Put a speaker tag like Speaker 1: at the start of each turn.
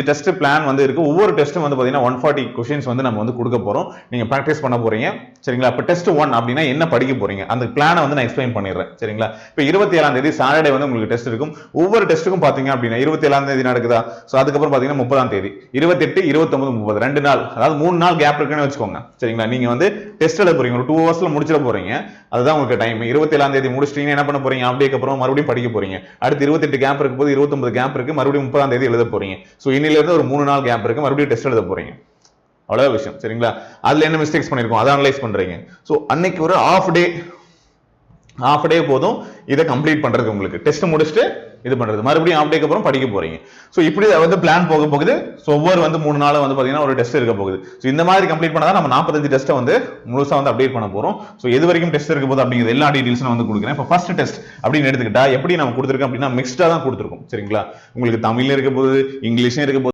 Speaker 1: Test plan வந்து இருக்கு. ஒவ்வொரு டெஸ்ட்டும் வந்து பாத்தீங்கன்னா 140 கொஸ்டின்ஸ் வந்து நம்ம வந்து கொடுக்க போறோம். நீங்க பிராக்டிஸ் பண்ண போறீங்க. சரிங்களா? இப்ப டெஸ்ட் 1 அப்படின்னா என்ன படிக்க போறீங்க? அந்த பிளானை வந்து நான் எக்ஸ்பிளைன் பண்ணிடுறேன். சரிங்களா? இப்ப 27ஆம் தேதி சாட்டர்டே வந்து உங்களுக்கு டெஸ்ட் இருக்கும். ஒவ்வொரு டெஸ்ட்டுக்கும் பாத்தீங்க அப்படின்னா 27ஆம் தேதி நடக்குதா? சோ அதுக்கப்புறம் பாத்தீங்கன்னா 30ஆம் தேதி 28, 29, 30 2 நாள், அதாவது 3 நாள் கேப் இருக்குன்னு வச்சுக்கோங்க. சரிங்களா? நீங்க வந்து டெஸ்ட் எழுத போறீங்க. ஒரு 2 ஹவர்ஸ்ல முடிச்சிட போறீங்க. அதுதான் உங்களுக்கு டைம். 27ஆம் தேதி முடிச்சிட்டீங்க என்ன பண்ண போறீங்க? அப்படியே அப்புறம் மறுபடியும் படிக்க போறீங்க. அடுத்து 28 கேப் இருக்கு போது 29 கேப் இருக்கு. மறுபடியும் 30ஆம் தேதி எழுத போறீங்க. சோ இன்னில இருந்து ஒரு 3 நாள் கேப் இருக்கு. மறுபடியும் டெஸ்ட் எழுத போறீங்க. அவ்வளவு விஷயம். சரிங்களா? அதுல என்ன மிஸ்டேக்ஸ் பண்ணிருக்கோம் அதை அனலைஸ் பண்றீங்க. சோ அன்னைக்கு ஒரு half day போதும் இதை கம்ப்ளீட் பண்றது. உங்களுக்கு டெஸ்ட் முடிச்சுட்டு இது பண்றது, மறுபடியும் half டேக்கு அப்புறம் படிக்க போறீங்க. சோ இப்படி வந்து பிளான் போக போகுது. சோ ஒவ்வொரு வந்து 3 நாள் வந்து பாத்தீங்கன்னா ஒரு டெஸ்ட் இருக்க போகுது. சோ இந்த மாதிரி கம்ப்ளீட் பண்ணாதான் நம்ம 45 டெஸ்ட்டை வந்து முழுசா வந்து அப்டேட் பண்ண போறோம். சோ எது வரைக்கும் டெஸ்ட் இருக்க போகுது அப்படிங்கிறது எல்லா டீடைல்ஸும் நான் வந்து கொடுக்குறேன். இப்போ ஃபர்ஸ்ட் டெஸ்ட் அப்படின்னு எடுத்துக்கிட்டா எப்படி நம்ம கொடுத்துருக்கோம் அப்படின்னா மிக்ஸ்டா தான் கொடுத்துருக்கோம். சரிங்களா? உங்களுக்கு தமிழ்ல இருக்க போகுது, இங்கிலீஷும் இருக்க போகுது,